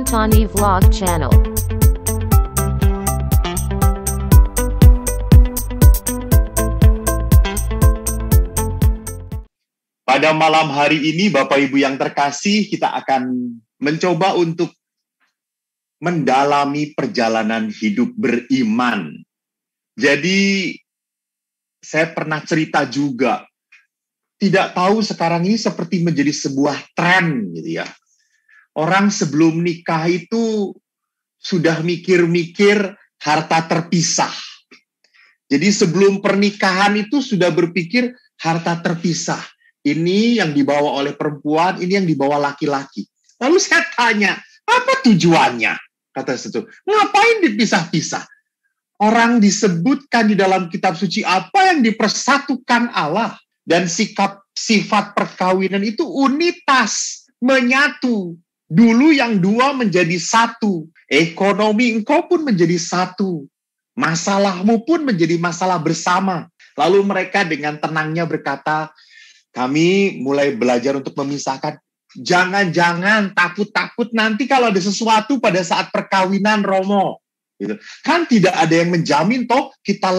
Tani Vlog Channel. Pada malam hari ini, Bapak Ibu yang terkasih, kita akan mencoba untuk mendalami perjalanan hidup beriman. Jadi, saya pernah cerita juga, tidak tahu sekarang ini seperti menjadi sebuah tren gitu ya. Orang sebelum nikah itu sudah mikir-mikir harta terpisah. Jadi sebelum pernikahan itu sudah berpikir harta terpisah. Ini yang dibawa oleh perempuan, ini yang dibawa laki-laki. Lalu saya tanya, apa tujuannya? Kata situ, ngapain dipisah-pisah? Orang disebutkan di dalam kitab suci apa yang dipersatukan Allah. Dan sifat perkawinan itu unitas, menyatu. Dulu yang dua menjadi satu. Ekonomi engkau pun menjadi satu. Masalahmu pun menjadi masalah bersama. Lalu mereka dengan tenangnya berkata, kami mulai belajar untuk memisahkan. Jangan-jangan takut-takut nanti kalau ada sesuatu pada saat perkawinan, Romo. Gitu. Kan tidak ada yang menjamin toh kita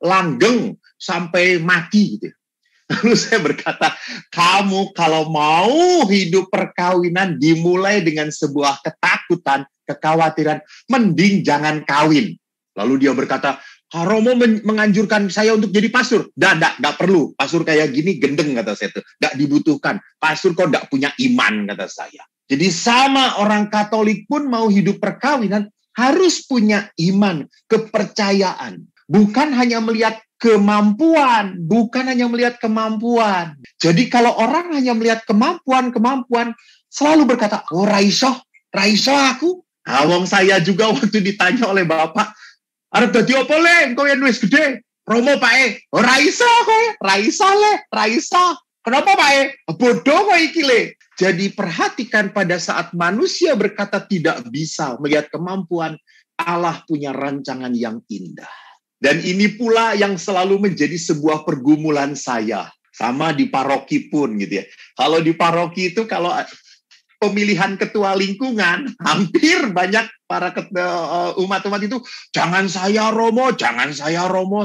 langgeng sampai mati gitu. Lalu saya berkata, kamu kalau mau hidup perkawinan dimulai dengan sebuah ketakutan, kekhawatiran, mending jangan kawin. Lalu dia berkata, Romo menganjurkan saya untuk jadi pastor. Nggak perlu. Pastor kayak gini gendeng, kata saya itu. Nggak dibutuhkan. Pastor kok nggak punya iman, kata saya. Jadi sama orang Katolik pun mau hidup perkawinan, harus punya iman, kepercayaan. Bukan hanya melihat kemampuan, Jadi kalau orang hanya melihat kemampuan, selalu berkata, oh raiso aku. Wong saya juga waktu ditanya oleh Bapak, arep dadi opo le, engko yen wis gede. Romo Pak oh raiso kowe, raiso. Kenapa Pak bodoh kowe iki le. Jadi perhatikan pada saat manusia berkata tidak bisa melihat kemampuan, Allah punya rancangan yang indah. Dan ini pula yang selalu menjadi sebuah pergumulan saya. Sama di paroki pun gitu ya. Kalau di paroki itu kalau pemilihan ketua lingkungan, hampir banyak para umat-umat itu, jangan saya Romo,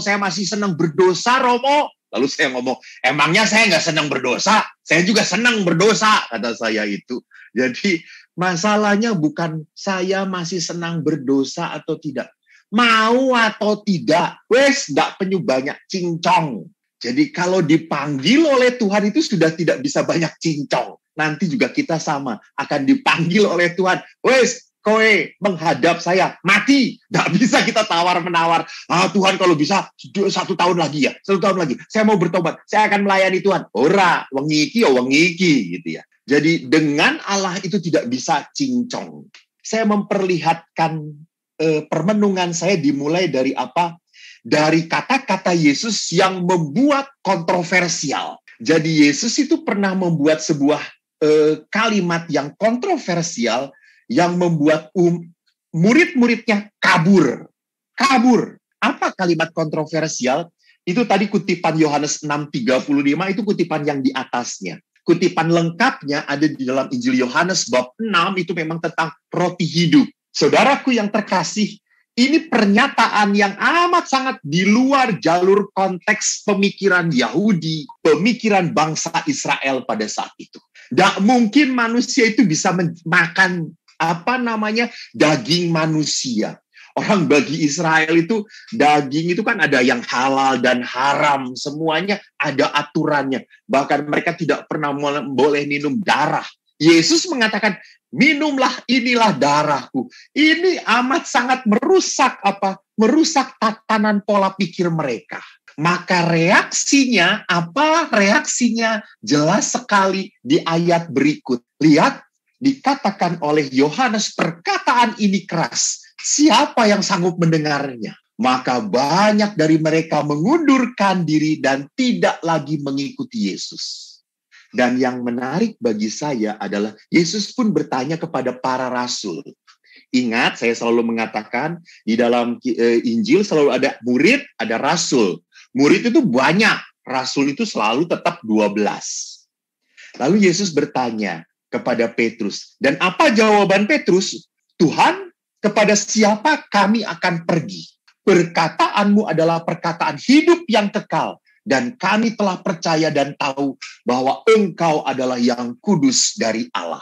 saya masih senang berdosa Romo. Lalu saya ngomong, emangnya saya nggak senang berdosa? Saya juga senang berdosa, kata saya itu. Jadi masalahnya bukan saya masih senang berdosa atau tidak. Mau atau tidak, wes nggak penyu banyak cincong. Jadi kalau dipanggil oleh Tuhan itu sudah tidak bisa banyak cincong. Nanti juga kita sama, akan dipanggil oleh Tuhan. Wes, kowe menghadap saya, mati. Nggak bisa kita tawar-menawar. Tuhan kalau bisa 1 tahun lagi ya, 1 tahun lagi. Saya mau bertobat, saya akan melayani Tuhan. Ora, wengi iki gitu ya. Jadi dengan Allah itu tidak bisa cincong. Saya memperlihatkan permenungan saya dimulai dari apa? Dari kata-kata Yesus yang membuat kontroversial. Jadi Yesus itu pernah membuat sebuah kalimat yang kontroversial yang membuat murid-muridnya kabur. Apa kalimat kontroversial? Itu tadi kutipan Yohanes 6:35, itu kutipan yang di atasnya. Kutipan lengkapnya ada di dalam Injil Yohanes bab 6, itu memang tentang roti hidup. Saudaraku yang terkasih, ini pernyataan yang amat sangat di luar jalur konteks pemikiran Yahudi, pemikiran bangsa Israel pada saat itu. Tidak mungkin manusia itu bisa makan daging manusia. Orang bagi Israel itu daging itu kan ada yang halal dan haram, semuanya ada aturannya. Bahkan mereka tidak pernah boleh minum darah. Yesus mengatakan, minumlah, inilah darahku. Ini amat sangat merusak tatanan pola pikir mereka. Maka reaksinya apa? Reaksinya jelas sekali di ayat berikut. Lihat, dikatakan oleh Yohanes, perkataan ini keras. Siapa yang sanggup mendengarnya? Maka banyak dari mereka mengundurkan diri dan tidak lagi mengikuti Yesus. Dan yang menarik bagi saya adalah Yesus pun bertanya kepada para rasul. Ingat, saya selalu mengatakan di dalam Injil selalu ada murid, ada rasul. Murid itu banyak, rasul itu selalu tetap 12. Lalu Yesus bertanya, kepada Petrus. Dan apa jawaban Petrus? Tuhan, kepada siapa kami akan pergi? Perkataanmu adalah perkataan hidup yang kekal. Dan kami telah percaya dan tahu bahwa Engkau adalah yang kudus dari Allah.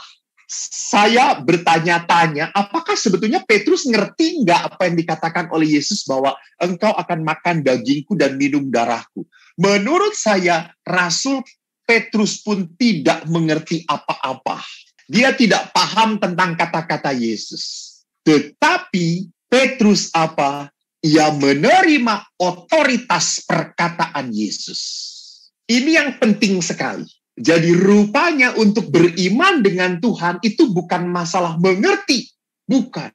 Saya bertanya-tanya, apakah sebetulnya Petrus ngerti nggak apa yang dikatakan oleh Yesus bahwa engkau akan makan dagingku dan minum darahku? Menurut saya, Rasul Petrus pun tidak mengerti apa-apa. Dia tidak paham tentang kata-kata Yesus. Tetapi Petrus apa? Ia menerima otoritas perkataan Yesus. Ini yang penting sekali. Jadi rupanya untuk beriman dengan Tuhan itu bukan masalah mengerti. Bukan.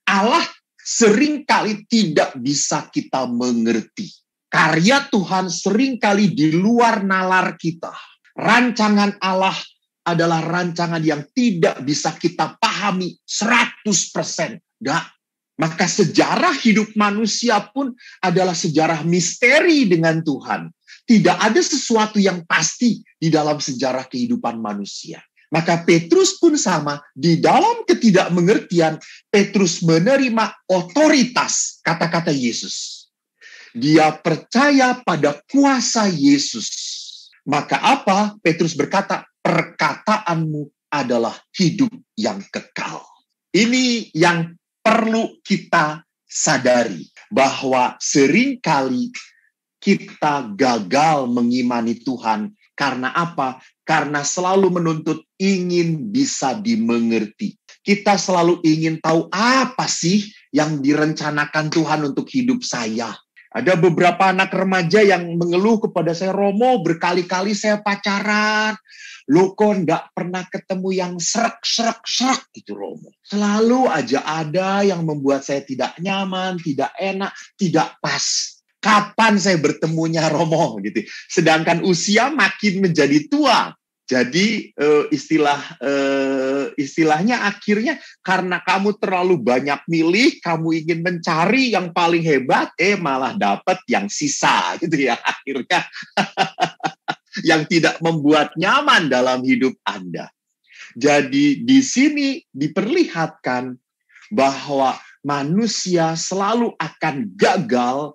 Allah seringkali tidak bisa kita mengerti. Karya Tuhan seringkali di luar nalar kita. Rancangan Allah adalah rancangan yang tidak bisa kita pahami 100%. Enggak. Maka sejarah hidup manusia pun adalah sejarah misteri dengan Tuhan. Tidak ada sesuatu yang pasti di dalam sejarah kehidupan manusia. Maka Petrus pun sama, di dalam ketidakmengertian, Petrus menerima otoritas kata-kata Yesus. Dia percaya pada kuasa Yesus. Maka apa? Petrus berkata, perkataanmu adalah hidup yang kekal. Ini yang perlu kita sadari, bahwa seringkali kita gagal mengimani Tuhan. Karena apa? Karena selalu menuntut ingin bisa dimengerti. Kita selalu ingin tahu apa sih yang direncanakan Tuhan untuk hidup saya. Ada beberapa anak remaja yang mengeluh kepada saya, Romo, berkali-kali saya pacaran. Lo kok enggak pernah ketemu yang serak gitu, Romo. Selalu aja ada yang membuat saya tidak nyaman, tidak enak, tidak pas. Kapan saya bertemunya, Romo? Gitu. Sedangkan usia makin menjadi tua. Jadi istilahnya akhirnya karena kamu terlalu banyak milih, kamu ingin mencari yang paling hebat, malah dapat yang sisa gitu ya akhirnya. Yang tidak membuat nyaman dalam hidup Anda. Jadi di sini diperlihatkan bahwa manusia selalu akan gagal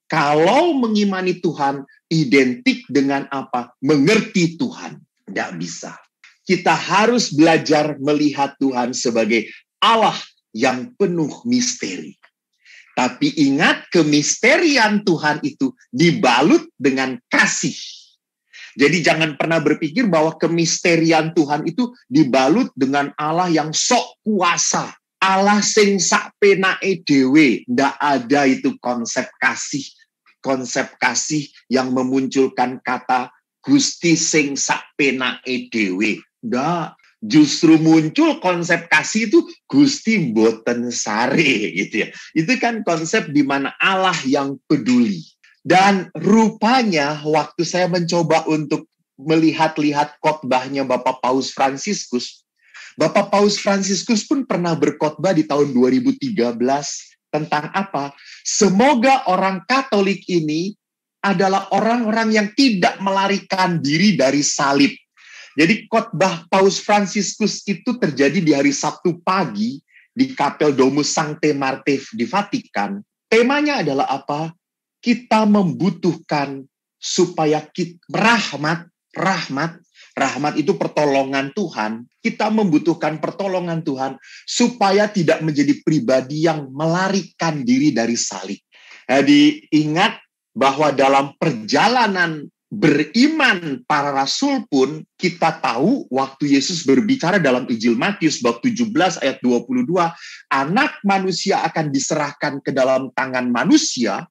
kalau mengimani Tuhan identik dengan apa? Mengerti Tuhan. Tidak bisa. Kita harus belajar melihat Tuhan sebagai Allah yang penuh misteri. Tapi ingat, kemisterian Tuhan itu dibalut dengan kasih. Jadi jangan pernah berpikir bahwa kemisterian Tuhan itu dibalut dengan Allah yang sok kuasa. Allah sing sak penake dhewe. Ndak ada itu konsep kasih. Konsep kasih yang memunculkan kata Gusti sing sak penake dhewe. Ndak. Justru muncul konsep kasih itu Gusti mboten sare gitu ya. Itu kan konsep di mana Allah yang peduli. Dan rupanya waktu saya mencoba untuk melihat-lihat khotbahnya Bapak Paus Fransiskus, Bapak Paus Fransiskus pun pernah berkhotbah di tahun 2013 tentang apa? Semoga orang Katolik ini adalah orang-orang yang tidak melarikan diri dari salib. Jadi khotbah Paus Fransiskus itu terjadi di hari Sabtu pagi di Kapel Domus Sancte Marthe di Vatikan. Temanya adalah apa? Kita membutuhkan supaya rahmat itu pertolongan Tuhan. Kita membutuhkan pertolongan Tuhan supaya tidak menjadi pribadi yang melarikan diri dari salib. Jadi ingat bahwa dalam perjalanan beriman para rasul pun kita tahu waktu Yesus berbicara dalam Injil Matius bab 17 ayat 22, anak manusia akan diserahkan ke dalam tangan manusia,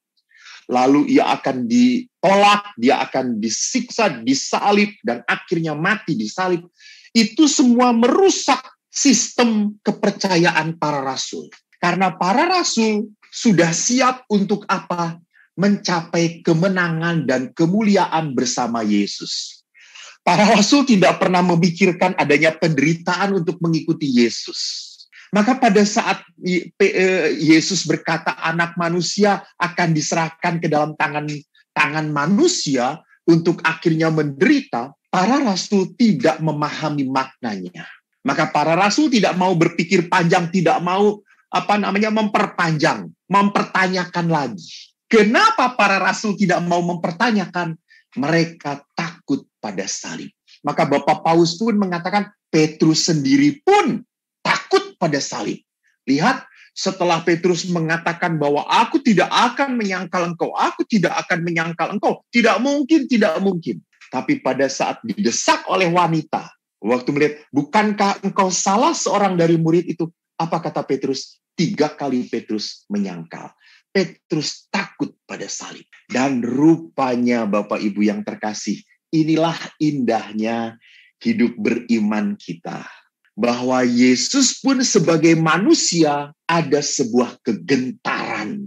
lalu ia akan ditolak, dia akan disiksa, disalib, dan akhirnya mati disalib. Itu semua merusak sistem kepercayaan para rasul. Karena para rasul sudah siap untuk apa? Mencapai kemenangan dan kemuliaan bersama Yesus. Para rasul tidak pernah memikirkan adanya penderitaan untuk mengikuti Yesus. Maka pada saat Yesus berkata anak manusia akan diserahkan ke dalam tangan manusia untuk akhirnya menderita, para rasul tidak memahami maknanya. Maka para rasul tidak mau berpikir panjang, tidak mau memperpanjang, mempertanyakan lagi. Kenapa para rasul tidak mau mempertanyakan? Mereka takut pada salib. Maka Bapak Paulus pun mengatakan Petrus sendiri pun takut pada salib. Lihat, setelah Petrus mengatakan bahwa aku tidak akan menyangkal engkau, aku tidak akan menyangkal engkau, tidak mungkin, tidak mungkin. Tapi pada saat didesak oleh wanita, waktu melihat, bukankah engkau salah seorang dari murid itu? Apa kata Petrus? 3 kali Petrus menyangkal. Petrus takut pada salib. Dan rupanya Bapak Ibu yang terkasih, inilah indahnya hidup beriman kita. Bahwa Yesus pun sebagai manusia ada sebuah kegentaran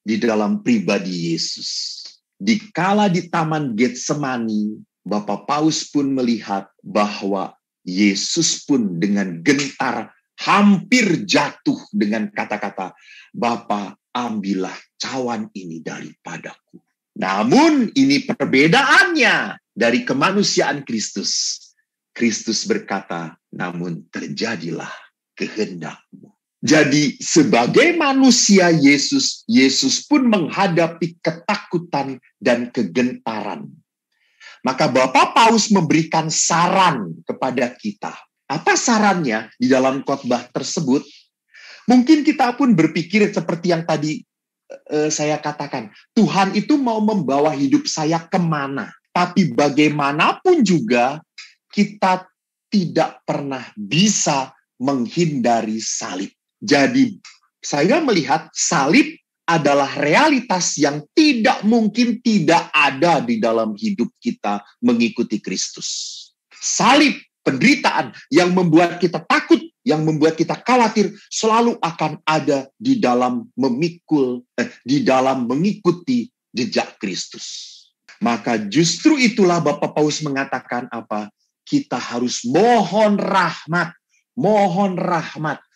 di dalam pribadi Yesus. Dikala di Taman Getsemani, Bapak Paulus pun melihat bahwa Yesus pun dengan gentar hampir jatuh dengan kata-kata, Bapa, ambillah cawan ini daripadaku. Namun ini perbedaannya dari kemanusiaan Kristus. Kristus berkata, namun terjadilah kehendakmu. Jadi sebagai manusia Yesus pun menghadapi ketakutan dan kegentaran. Maka Bapak Paulus memberikan saran kepada kita. Apa sarannya di dalam khotbah tersebut? Mungkin kita pun berpikir seperti yang tadi saya katakan. Tuhan itu mau membawa hidup saya kemana? Tapi bagaimanapun juga, kita tidak pernah bisa menghindari salib. Jadi saya melihat salib adalah realitas yang tidak mungkin tidak ada di dalam hidup kita mengikuti Kristus. Salib, penderitaan yang membuat kita takut, yang membuat kita khawatir, selalu akan ada di dalam mengikuti jejak Kristus. Maka justru itulah Bapak Paulus mengatakan apa? Kita harus mohon rahmat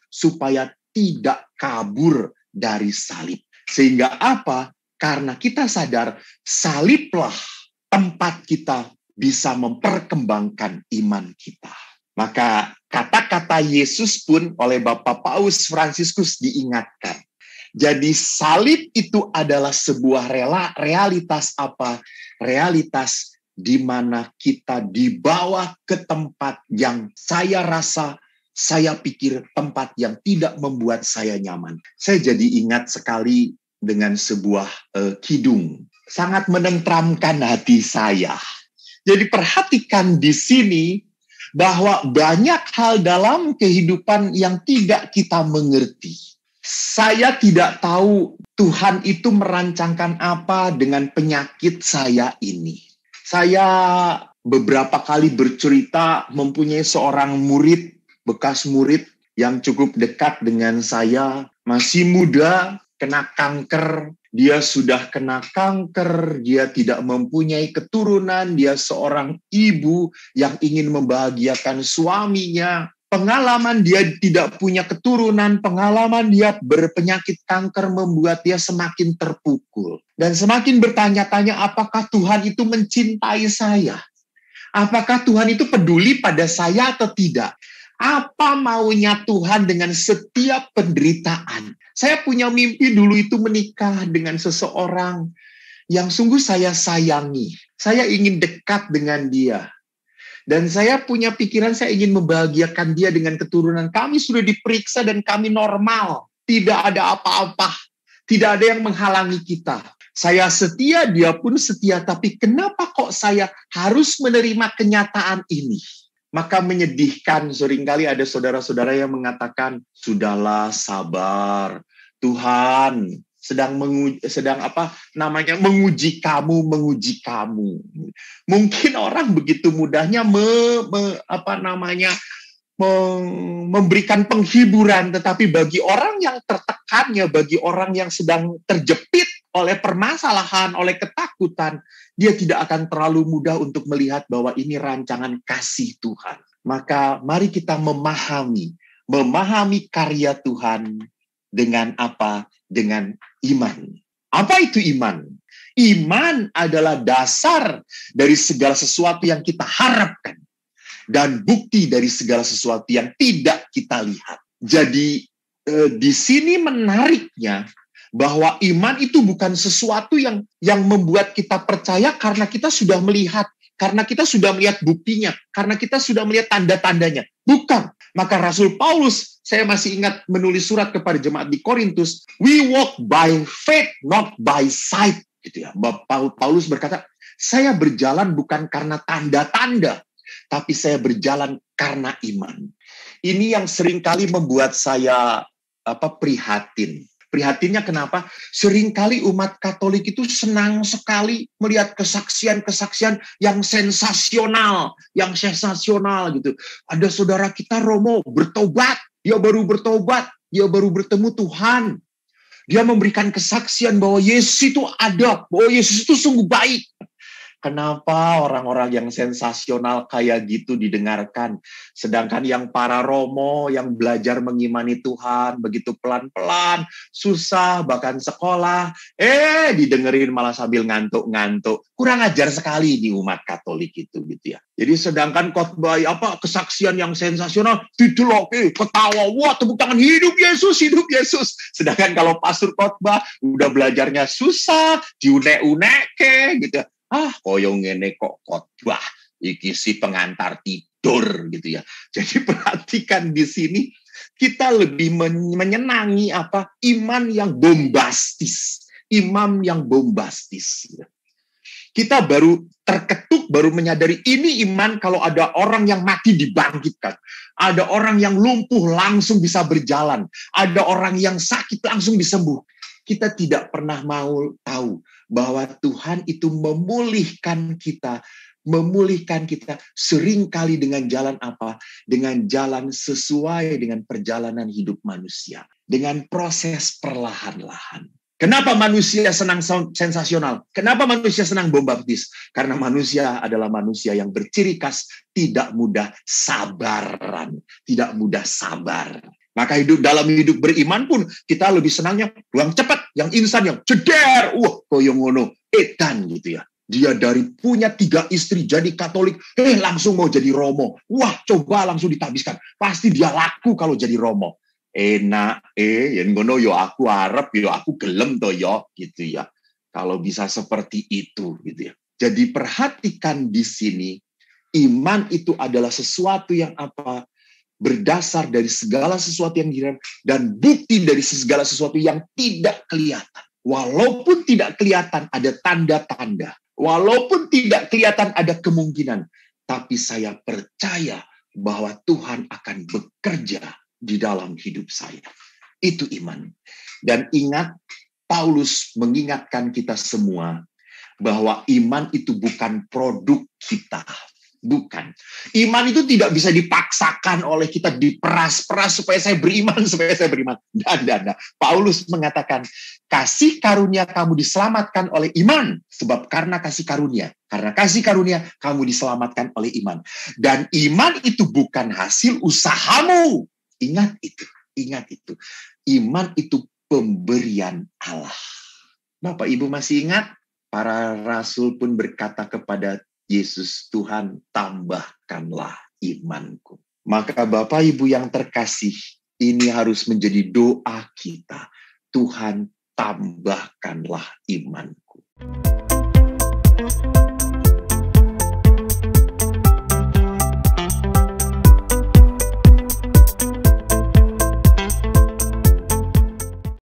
supaya tidak kabur dari salib. Sehingga apa? Karena kita sadar saliblah tempat kita bisa memperkembangkan iman kita. Maka kata-kata Yesus pun oleh Bapak Paus Fransiskus diingatkan. Jadi salib itu adalah sebuah realitas apa? Realitas di mana kita dibawa ke tempat yang saya rasa, saya pikir tempat yang tidak membuat saya nyaman. Saya jadi ingat sekali dengan sebuah kidung. Sangat menenteramkan hati saya. Jadi perhatikan di sini bahwa banyak hal dalam kehidupan yang tidak kita mengerti. Saya tidak tahu Tuhan itu merancangkan apa dengan penyakit saya ini. Saya beberapa kali bercerita mempunyai seorang murid, bekas murid yang cukup dekat dengan saya, masih muda, kena kanker. Dia sudah kena kanker, dia tidak mempunyai keturunan, dia seorang ibu yang ingin membahagiakan suaminya. Pengalaman dia tidak punya keturunan, pengalaman dia berpenyakit kanker membuat dia semakin terpukul. Dan semakin bertanya-tanya, apakah Tuhan itu mencintai saya? Apakah Tuhan itu peduli pada saya atau tidak? Apa maunya Tuhan dengan setiap penderitaan? Saya punya mimpi dulu itu menikah dengan seseorang yang sungguh saya sayangi. Saya ingin dekat dengan dia. Dan saya punya pikiran saya ingin membahagiakan dia dengan keturunan. Kami sudah diperiksa dan kami normal. Tidak ada apa-apa. Tidak ada yang menghalangi kita. Saya setia, dia pun setia. Tapi kenapa kok saya harus menerima kenyataan ini? Maka menyedihkan, seringkali ada saudara-saudara yang mengatakan, sudahlah sabar, Tuhan sedang menguji kamu. Mungkin orang begitu mudahnya memberikan penghiburan, tetapi bagi orang yang tertekannya, bagi orang yang sedang terjepit oleh permasalahan, oleh ketakutan, dia tidak akan terlalu mudah untuk melihat bahwa ini rancangan kasih Tuhan. Maka mari kita memahami karya Tuhan dengan apa? Dengan iman. Apa itu iman? Iman adalah dasar dari segala sesuatu yang kita harapkan dan bukti dari segala sesuatu yang tidak kita lihat. Jadi di sini menariknya bahwa iman itu bukan sesuatu yang membuat kita percaya karena kita sudah melihat, karena kita sudah melihat buktinya, karena kita sudah melihat tanda-tandanya. Bukan. Maka Rasul Paulus, saya masih ingat menulis surat kepada jemaat di Korintus, we walk by faith, not by sight. Gitu ya. Paulus berkata, saya berjalan bukan karena tanda-tanda, tapi saya berjalan karena iman. Ini yang seringkali membuat saya prihatin. Prihatinnya kenapa? Seringkali umat Katolik itu senang sekali melihat kesaksian-kesaksian yang sensasional gitu. Ada saudara kita Romo bertobat, dia baru bertobat, dia baru bertemu Tuhan. Dia memberikan kesaksian bahwa Yesus itu ada, bahwa Yesus itu sungguh baik. Kenapa orang-orang yang sensasional kayak gitu didengarkan? Sedangkan yang para Romo, yang belajar mengimani Tuhan, begitu pelan-pelan, susah, bahkan sekolah, didengerin malah sambil ngantuk-ngantuk. Kurang ajar sekali di umat Katolik itu, gitu ya. Jadi sedangkan khotbah kesaksian yang sensasional, didelok, ketawa, wah tepuk tangan, hidup Yesus, hidup Yesus. Sedangkan kalau pastor khotbah, udah belajarnya susah, diunek-unek, gitu ya. Koyong ngene kok khotbah, iki si pengantar tidur gitu ya. Jadi perhatikan di sini kita lebih menyenangi iman yang bombastis, iman yang bombastis. Kita baru terketuk, baru menyadari ini iman kalau ada orang yang mati dibangkitkan, ada orang yang lumpuh langsung bisa berjalan, ada orang yang sakit langsung disembuh. Kita tidak pernah mau tahu bahwa Tuhan itu memulihkan kita seringkali dengan jalan apa? Dengan jalan sesuai dengan perjalanan hidup manusia. Dengan proses perlahan-lahan. Kenapa manusia senang sensasional? Kenapa manusia senang bombastis? Karena manusia adalah manusia yang berciri khas tidak mudah sabaran. Tidak mudah sabar. Maka dalam hidup beriman pun kita lebih senangnya yang cepat, yang instan, yang jeder. Koyong ngono, edan gitu ya. Dia dari punya 3 istri jadi Katolik, langsung mau jadi Romo. Wah, coba langsung ditabiskan. Pasti dia laku kalau jadi Romo. Enak, yang ngono yo aku arep, yo aku gelem to yo, gitu ya. Kalau bisa seperti itu, gitu ya. Jadi perhatikan di sini, iman itu adalah sesuatu yang berdasar dari segala sesuatu yang dilihat dan bukti dari segala sesuatu yang tidak kelihatan. Walaupun tidak kelihatan ada tanda-tanda, walaupun tidak kelihatan ada kemungkinan, tapi saya percaya bahwa Tuhan akan bekerja di dalam hidup saya. Itu iman. Dan ingat, Paulus mengingatkan kita semua bahwa iman itu bukan produk kita. Bukan. Iman itu tidak bisa dipaksakan oleh kita, diperas-peras supaya saya beriman. Dan. Paulus mengatakan, kasih karunia kamu diselamatkan oleh iman. Sebab karena kasih karunia kamu diselamatkan oleh iman. Dan iman itu bukan hasil usahamu. Ingat itu. Iman itu pemberian Allah. Bapak Ibu masih ingat? Para rasul pun berkata kepada Yesus, Tuhan tambahkanlah imanku. Maka Bapak Ibu yang terkasih, ini harus menjadi doa kita. Tuhan tambahkanlah imanku.